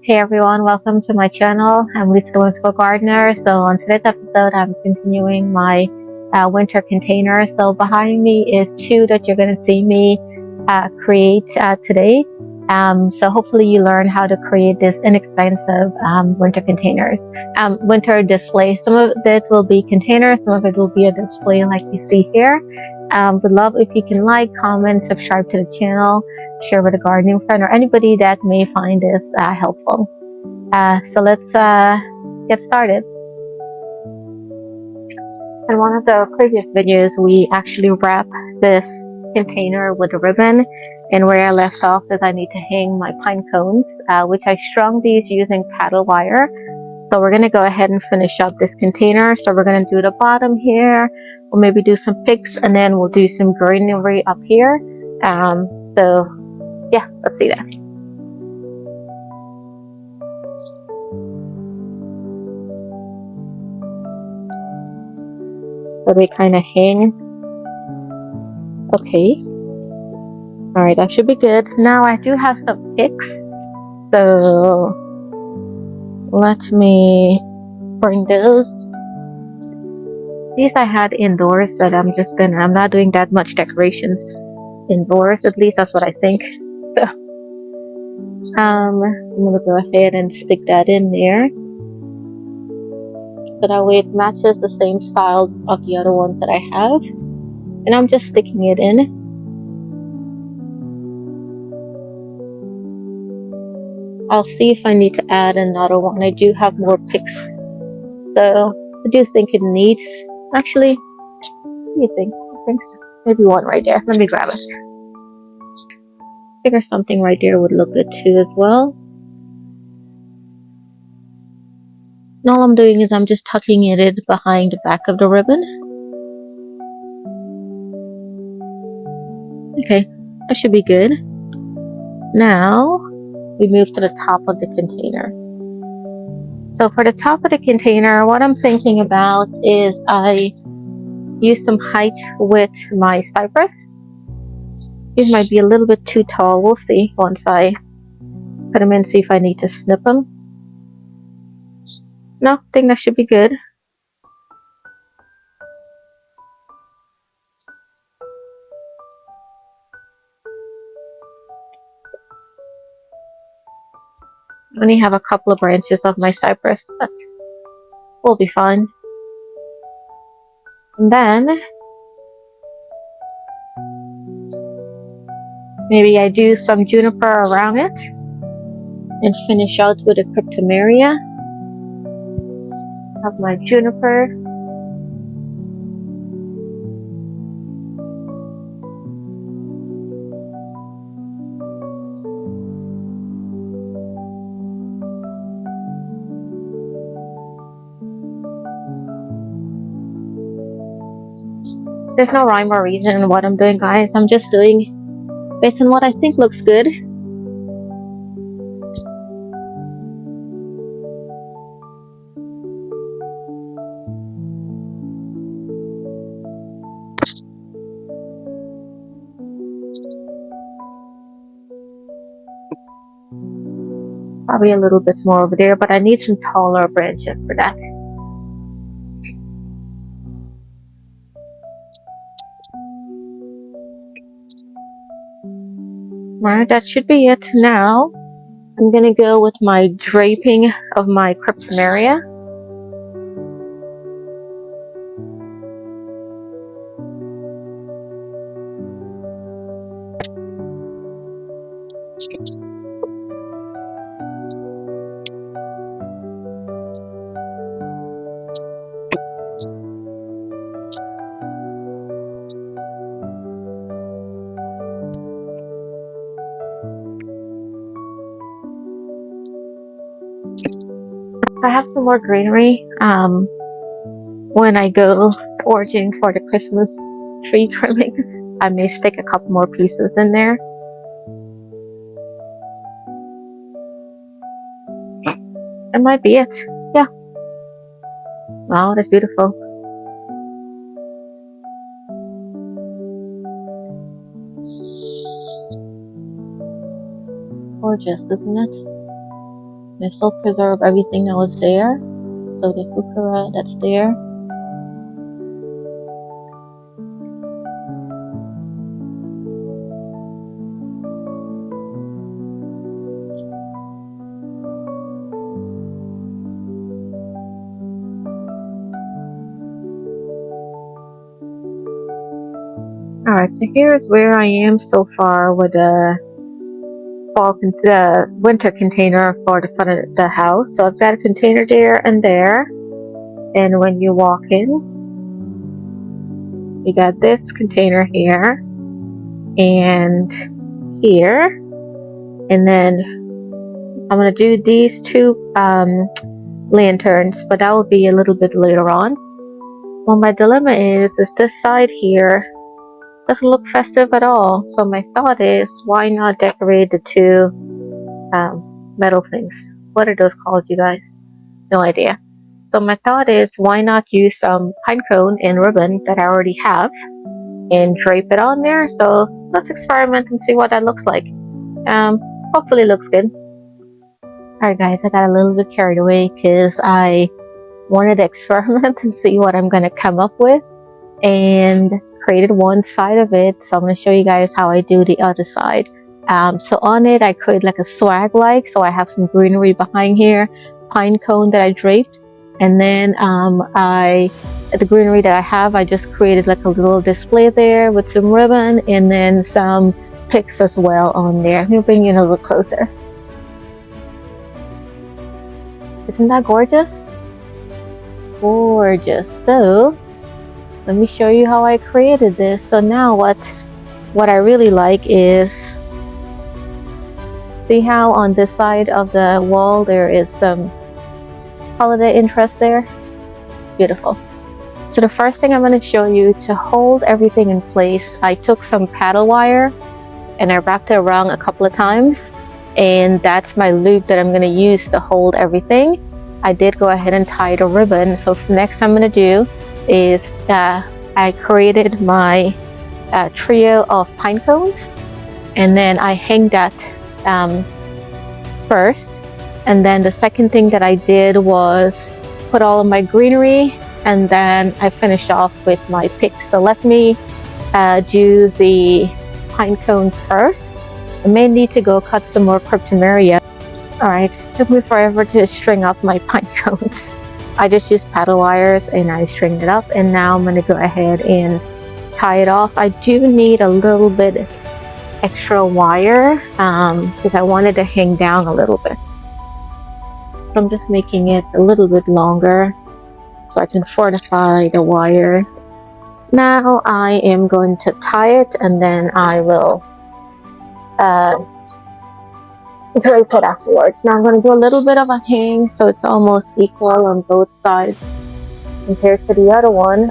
Hey everyone, welcome to my channel. I'm Lisa the Whimsical Gardener. So on today's episode, I'm continuing my winter container. So behind me is two that you're going to see me create today. So hopefully you learn how to create this inexpensive winter containers, winter display. Some of it will be containers, some of it will be a display like you see here. Would love if you can like, comment, subscribe to the channel, share with a gardening friend or anybody that may find this helpful. So let's get started. In one of the previous videos, we actually wrapped this container with a ribbon, and where I left off is I need to hang my pine cones, which I strung these using paddle wire. So we're going to go ahead and finish up this container. So we're going to do the bottom here. We'll maybe do some picks, and then we'll do some greenery up here. So yeah, let's see that. So they kind of hang. Okay. All right, that should be good. Now I do have some picks. So let me bring those. These I had indoors, but I'm not doing that much decorations indoors. At least that's what I think. So, I'm gonna go ahead and stick that in there. So that way it matches the same style of the other ones that I have. And I'm just sticking it in. I'll see if I need to add another one. I do have more picks. So I do think it needs, actually, what do you think? I think maybe one right there. Let me grab it. Figure something right there would look good too as well. And all I'm doing is I'm just tucking it in behind the back of the ribbon. Okay, that should be good. Now we move to the top of the container. So for the top of the container, what I'm thinking about is I use some height with my cypress. These might be a little bit too tall. We'll see once I put them in, see if I need to snip them. No, I think that should be good. I only have a couple of branches of my cypress, but we'll be fine. And then maybe I do some juniper around it and finish out with a cryptomeria. Have my juniper. There's no rhyme or reason in what I'm doing, guys. I'm just doing based on what I think looks good. Probably a little bit more over there, but I need some taller branches for that. Alright, that should be it. Now I'm gonna go with my draping of my cryptomeria. I have some more greenery when I go foraging for the Christmas tree trimmings. I may stick a couple more pieces in there. That might be it. Yeah. Wow, that's beautiful. Gorgeous, isn't it? I still preserve everything that was there. So the heuchera that's there. Alright, so here's where I am so far with the winter container for the front of the house. So I've got a container there and there. And when you walk in, you got this container here and here. And then I'm going to do these two lanterns, but that will be a little bit later on. Well, my dilemma is this side here doesn't look festive at all. So my thought is, why not decorate the two metal things? What are those called, you guys? No idea. So my thought is, why not use some pine cone and ribbon that I already have and drape it on there? So let's experiment and see what that looks like. Hopefully it looks good. Alright guys, I got a little bit carried away because I wanted to experiment and see what I'm going to come up with, and created one side of it. So I'm going to show you guys how I do the other side. So on it I create like a swag like, so I have some greenery behind here, pine cone that I draped, and then the greenery that I have, I just created like a little display there with some ribbon and then some pics as well on there. Let me bring you in a little closer. Isn't that gorgeous? Gorgeous. So let me show you how I created this. So now what I really like is, see how on this side of the wall there is some holiday interest there? Beautiful. So the first thing I'm going to show you, to hold everything in place, I took some paddle wire and I wrapped it around a couple of times, and that's my loop that I'm going to use to hold everything. I did go ahead and tie the ribbon. So next I'm going to do is I created my trio of pine cones, and then I hang that first, and then the second thing that I did was put all of my greenery, and then I finished off with my pics. So let me do the pine cone first. I may need to go cut some more cryptomeria. Alright, took me forever to string up my pine cones. I just used paddle wires and I stringed it up, and now I'm going to go ahead and tie it off. I do need a little bit extra wire because I wanted to hang down a little bit. So I'm just making it a little bit longer so I can fortify the wire. Now I am going to tie it, and then I will drape it afterwards. Now I'm going to do a little bit of a hang so it's almost equal on both sides compared to the other one,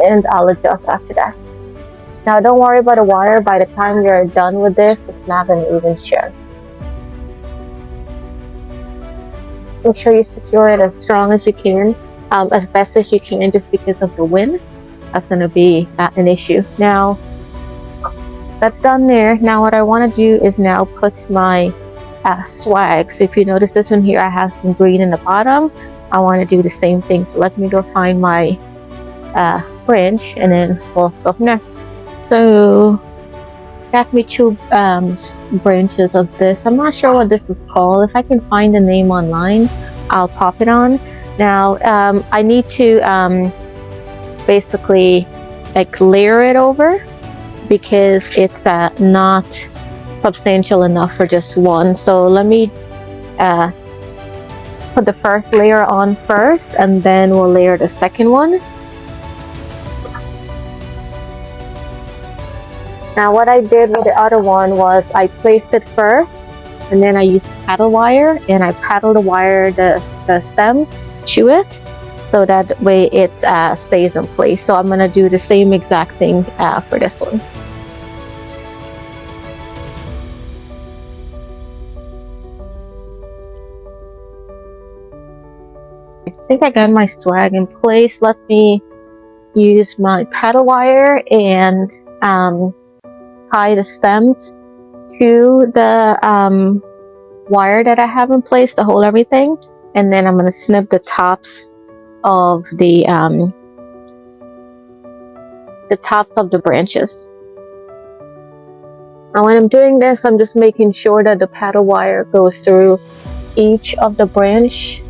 and I'll adjust after that. Now don't worry about the wire. By the time you're done with this, it's not going to even show. Make sure you secure it as strong as you can, as best as you can, just because of the wind. That's going to be an issue. Now that's done there. Now what I want to do is now put my swag. So if you notice this one here, I have some green in the bottom. I want to do the same thing. So let me go find my branch, and then we'll go from there. So got me two branches of this. I'm not sure what this is called. If I can find the name online, I'll pop it on. Now I need to basically like layer it over, because it's not substantial enough for just one. So let me put the first layer on first, and then we'll layer the second one. Now what I did with the other one was I placed it first, and then I used paddle wire, and I paddled the wire, the stem to it, so that way it stays in place. So I'm going to do the same exact thing for this one. I think I got my swag in place. Let me use my paddle wire and tie the stems to the wire that I have in place to hold everything, and then I'm going to snip the tops of the tops of the branches. And when I'm doing this, I'm just making sure that the paddle wire goes through each of the branch.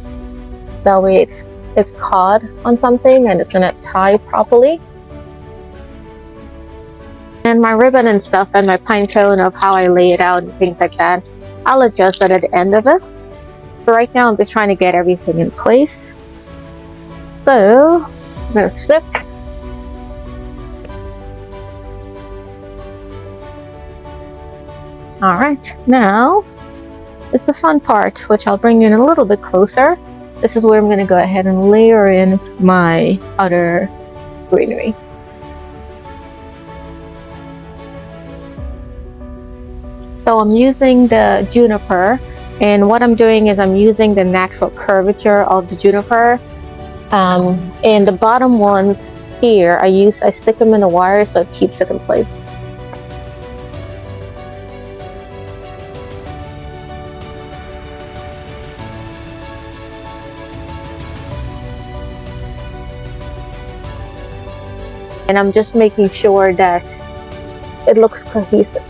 That way it's caught on something and it's gonna tie properly. And my ribbon and stuff and my pine cone of how I lay it out and things like that, I'll adjust that at the end of it. So right now I'm just trying to get everything in place. So I'm gonna snip. Alright, now it's the fun part, which I'll bring you in a little bit closer. This is where I'm going to go ahead and layer in my other greenery. So I'm using the juniper, and what I'm doing is I'm using the natural curvature of the juniper. And the bottom ones here, I stick them in the wire so it keeps it in place. And I'm just making sure that it looks cohesive.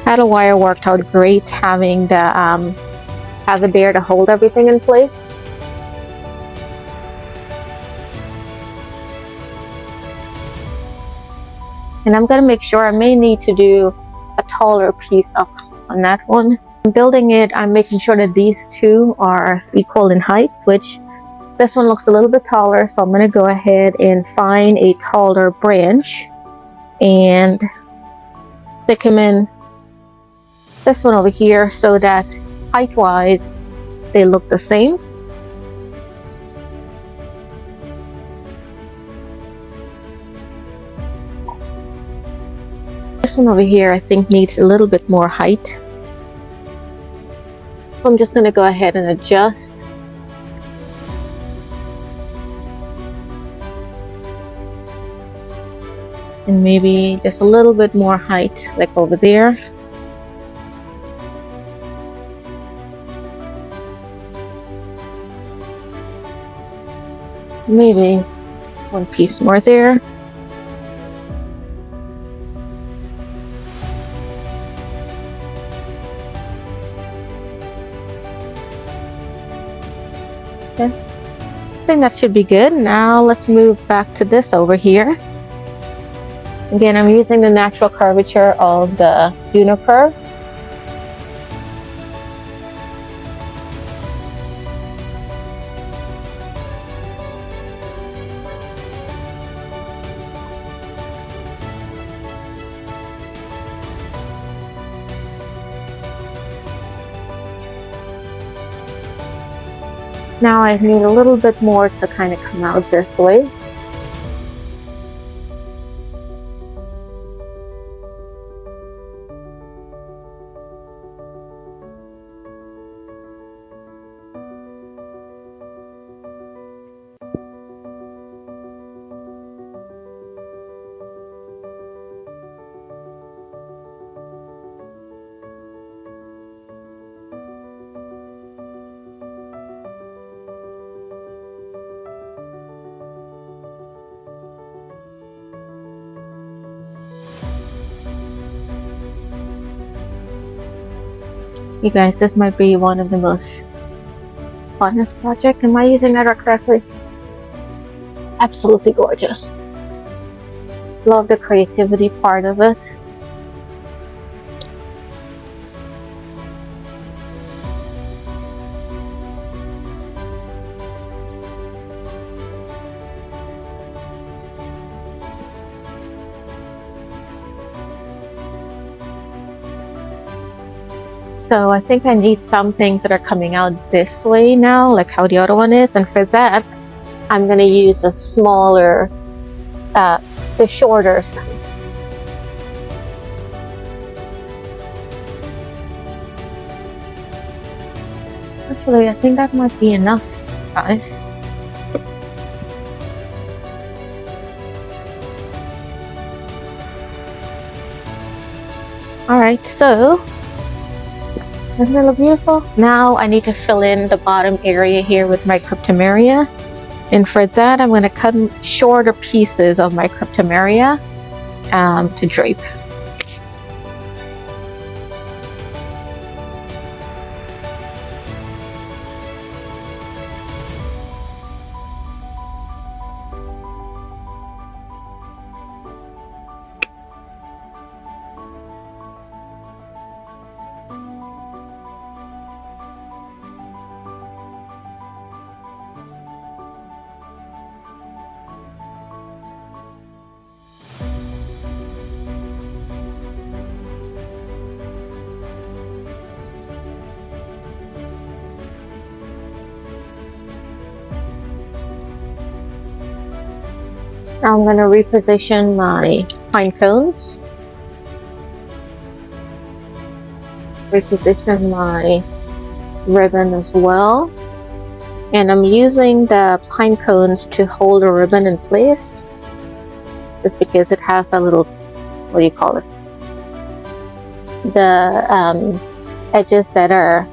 Paddle wire worked out great, having the have it there to hold everything in place. And I'm gonna make sure I may need to do a taller piece up on that one. I'm building it, I'm making sure that these two are equal in heights, which this one looks a little bit taller, so I'm going to go ahead and find a taller branch and stick him in this one over here so that height-wise they look the same. This one over here I think needs a little bit more height. So I'm just going to go ahead and adjust. And maybe just a little bit more height, like over there. Maybe one piece more there. Okay. I think that should be good. Now let's move back to this over here. Again, I'm using the natural curvature of the juniper. Now I need a little bit more to kind of come out this way. You guys, this might be one of the most funnest project. Am I using that correctly? Absolutely gorgeous. Love the creativity part of it. So I think I need some things that are coming out this way now, like how the other one is. And for that, I'm going to use a smaller, the shorter size. Actually, I think that might be enough, guys. Alright, so Isn't it look beautiful? Now I need to fill in the bottom area here with my cryptomeria. And for that, I'm going to cut shorter pieces of my cryptomeria to drape. Now I'm going to reposition my pine cones. Reposition my ribbon as well. And I'm using the pine cones to hold the ribbon in place. Just because it has a little, what do you call it? The edges that are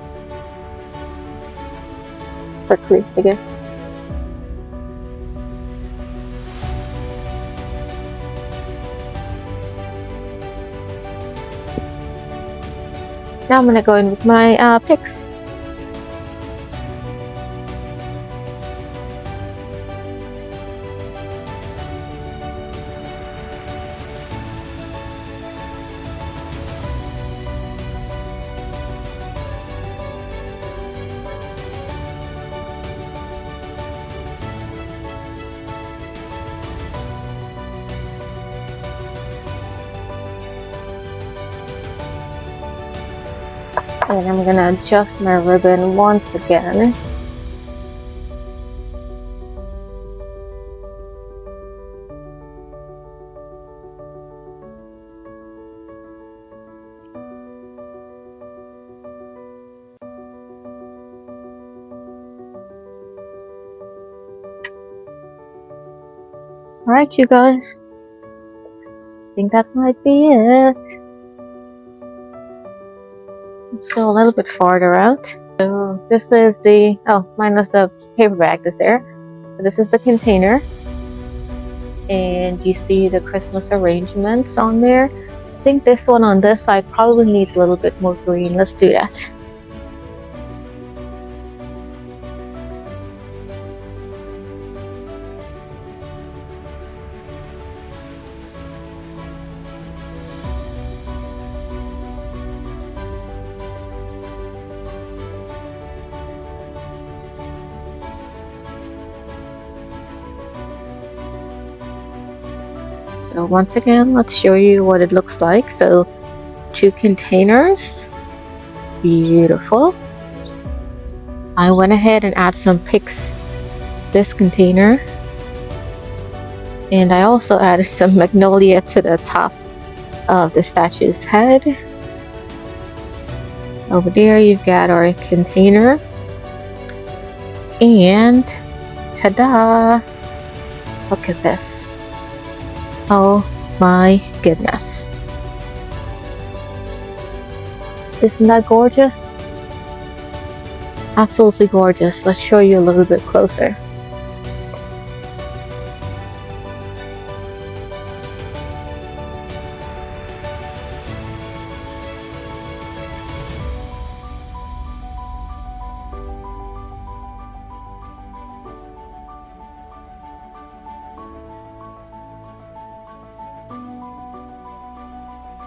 prickly, I guess. Now I'm going to go in with my picks. And I'm going to adjust my ribbon once again. Alright, you guys. I think that might be it. Let's go a little bit farther out. So this is the, oh, minus the paper bag that's there. So this is the container. And you see the Christmas arrangements on there. I think this one on this side probably needs a little bit more green. Let's do that. So once again, let's show you what it looks like. So 2 containers, beautiful. I went ahead and add some picks this container, and I also added some magnolia to the top of the statue's head. Over there you've got our container, and ta-da, look at this. Oh my goodness. Isn't that gorgeous? Absolutely gorgeous. Let's show you a little bit closer.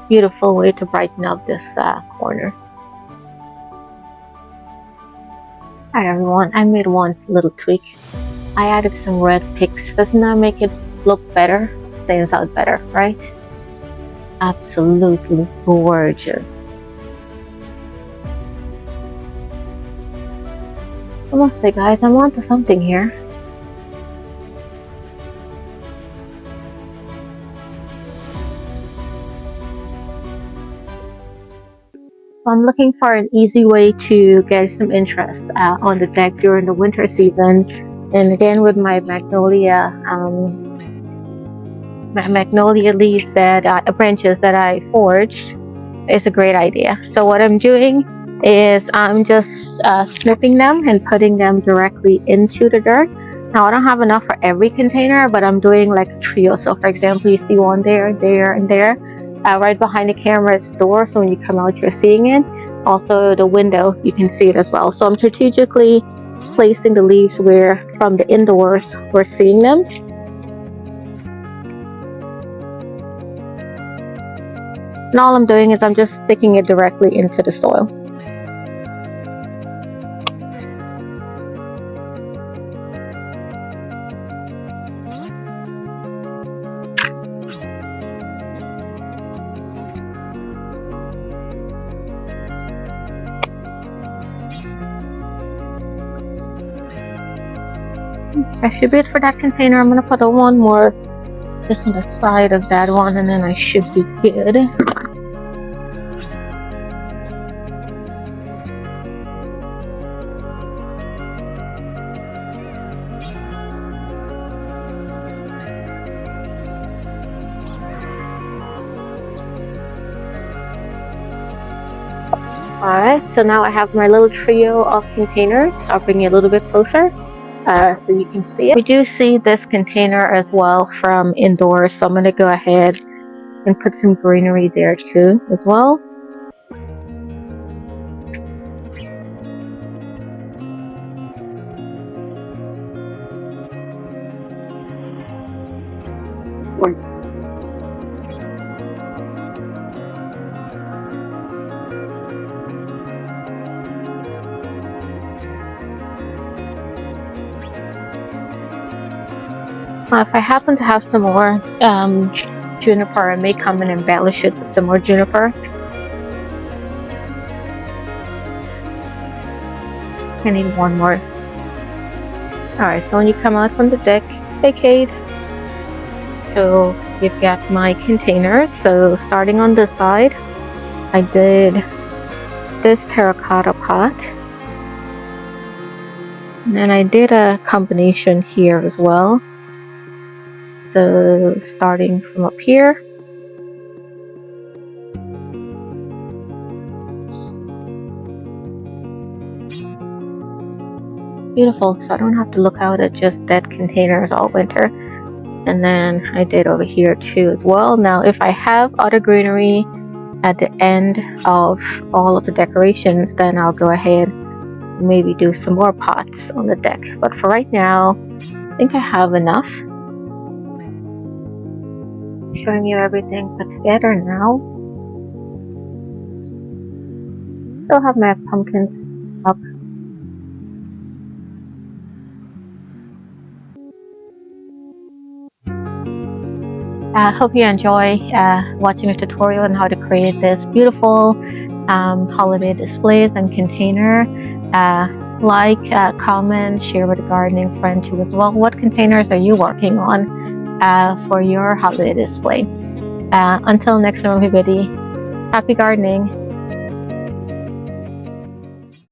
Beautiful way to brighten up this corner. Alright everyone, I made one little tweak. I added some red picks. Doesn't that make it look better? Stands out better, right? Absolutely gorgeous. I must say guys, I'm onto something here. So I'm looking for an easy way to get some interest on the deck during the winter season. And again, with my magnolia leaves that branches that I forged, it's a great idea. So what I'm doing is I'm just snipping them and putting them directly into the dirt. Now I don't have enough for every container, but I'm doing like a trio. So for example, you see one there, there, and there. Right behind the camera is the door, so when you come out you're seeing it. Also the window, you can see it as well. So I'm strategically placing the leaves where from the indoors we're seeing them. And all I'm doing is I'm just sticking it directly into the soil. That should be it for that container. I'm going to put one more just on the side of that one, and then I should be good. Alright, so now I have my little trio of containers. I'll bring you a little bit closer so you can see it. We do see this container as well from indoors, so I'm going to go ahead and put some greenery there too as well. If I happen to have some more juniper, I may come and embellish it with some more juniper. I need one more. Alright, so when you come out from the deck, vacate. So you've got my containers. So starting on this side, I did this terracotta pot. And then I did a combination here as well. So starting from up here. Beautiful, so I don't have to look out at just dead containers all winter. And then I did over here too as well. Now if I have other greenery at the end of all of the decorations, then I'll go ahead and maybe do some more pots on the deck. But for right now, I think I have enough. Showing you everything put together now. Still have my pumpkins up. I hope you enjoy watching the tutorial on how to create this beautiful holiday displays and container. Like, comment, share with a gardening friend too as well. What containers are you working on for your holiday display? Until next time, everybody, happy gardening.